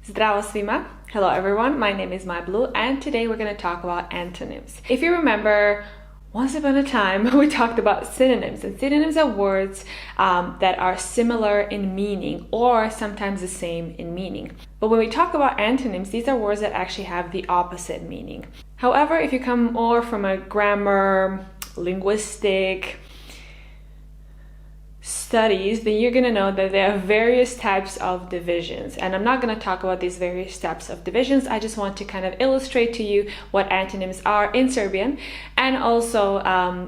Zdravo svima! Hello everyone, my name is MyBlue and today we're going to talk about antonyms. If you remember, once upon a time we talked about synonyms, and synonyms are words that are similar in meaning or sometimes the same in meaning. But when we talk about antonyms, these are words that actually have the opposite meaning. However, if you come more from a grammar, linguistic studies, then you're going to know that there are various types of divisions, and I'm not going to talk about these various types of divisions. I just want to kind of illustrate to you what antonyms are in Serbian and also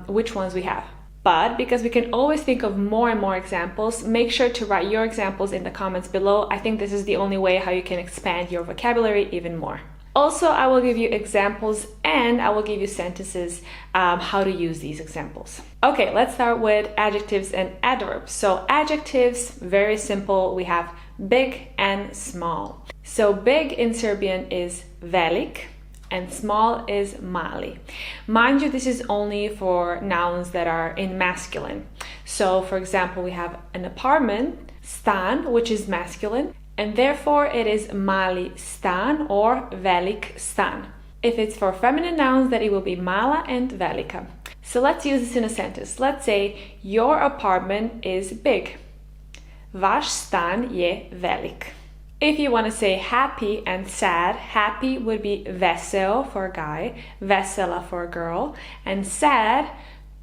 which ones we have. But because we can always think of more and more examples, make sure to write your examples in the comments below. I think this is the only way how you can expand your vocabulary even more. Also, I will give you examples and I will give you sentences how to use these examples. Okay, let's start with adjectives and adverbs. So adjectives, very simple. We have big and small. So big in Serbian is velik and small is mali. Mind you, this is only for nouns that are in masculine. So for example, we have an apartment, stan, which is masculine, and therefore it is mali stan or velik stan. If it's for feminine nouns, then it will be mala and velika. So let's use this in a sentence. Let's say your apartment is big. Vaš stan je velik. If you want to say happy and sad, happy would be veseo for a guy, vesela for a girl, and sad,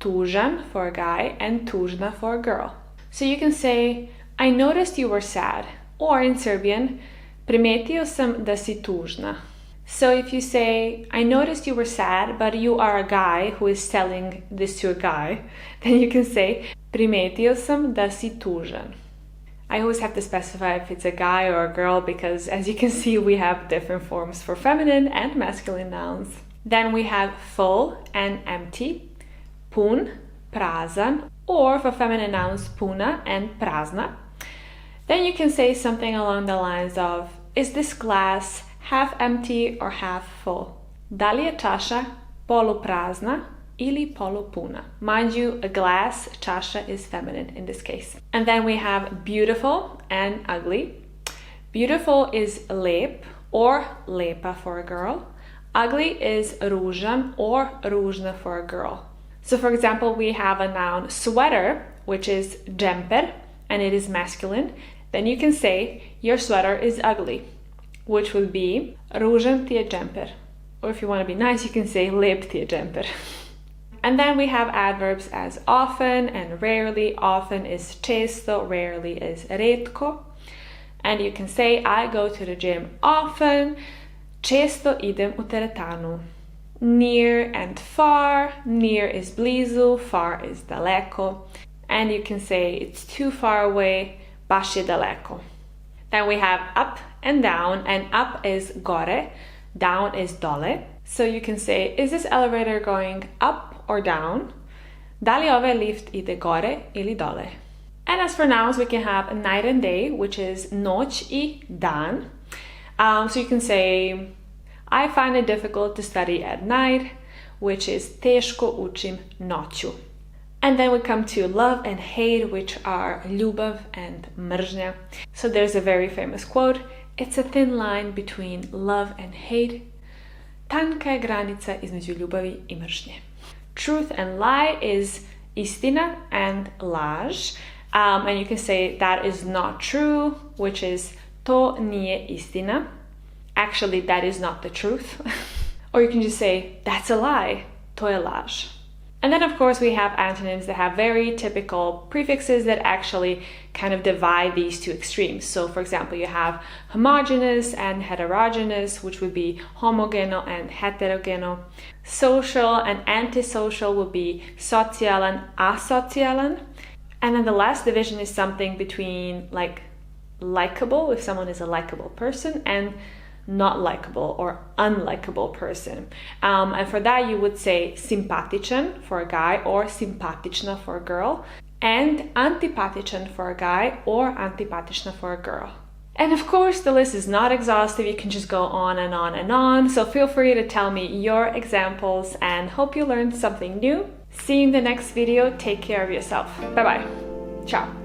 tužan for a guy, and tužna for a girl. So you can say, I noticed you were sad. Or in Serbian, primetio sam da si tužna. So if you say, I noticed you were sad, but you are a guy who is telling this to a guy, then you can say, primetio sam da si tužan. I always have to specify if it's a guy or a girl because as you can see, we have different forms for feminine and masculine nouns. Then we have full and empty, pun, prazan, or for feminine nouns, puna and prazna. Then you can say something along the lines of, is this glass half empty or half full? Da li je čaša poluprazna ili polupuna? Mind you, a glass, čaša is feminine in this case. And then we have beautiful and ugly. Beautiful is lep or lepa for a girl. Ugly is ružan or ružna for a girl. So for example, we have a noun sweater, which is džemper, and it is masculine. Then you can say, your sweater is ugly, which would be ružan ti je džemper. Or if you want to be nice, you can say lep ti je džemper. And then we have adverbs as often and rarely. Often is često, rarely is retko. And you can say, I go to the gym often, često idem u teretanu. Near and far, near is blizu, far is daleko. And you can say it's too far away, baš je daleko. Then we have up and down, and up is gore, down is dole. So you can say, is this elevator going up or down? Da li ovaj lift ide gore ili dole? And as for nouns, we can have night and day, which is noć I dan. So you can say, I find it difficult to study at night, which is teško učim noću. And then we come to love and hate, which are ljubav and mržnja. So there's a very famous quote, it's a thin line between love and hate. Tanka je granica između ljubavi I mržnje. Truth and lie is istina and laž. And you can say that is not true, which is to nije istina. Actually, that is not the truth. Or you can just say, that's a lie, to je laž. And then of course we have antonyms that have very typical prefixes that actually kind of divide these two extremes. So for example, you have homogenous and heterogenous, which would be homogeno and heterogeno. Social and antisocial would be social and asocial. And then the last division is something between like likable, if someone is a likable person, and not likable or unlikable person. And for that you would say simpatičan for a guy or simpatična for a girl, and antipatičan for a guy or antipatična for a girl. And of course the list is not exhaustive, you can just go on and on and on, so feel free to tell me your examples and hope you learned something new. See you in the next video. Take care of yourself. Bye bye. Ciao.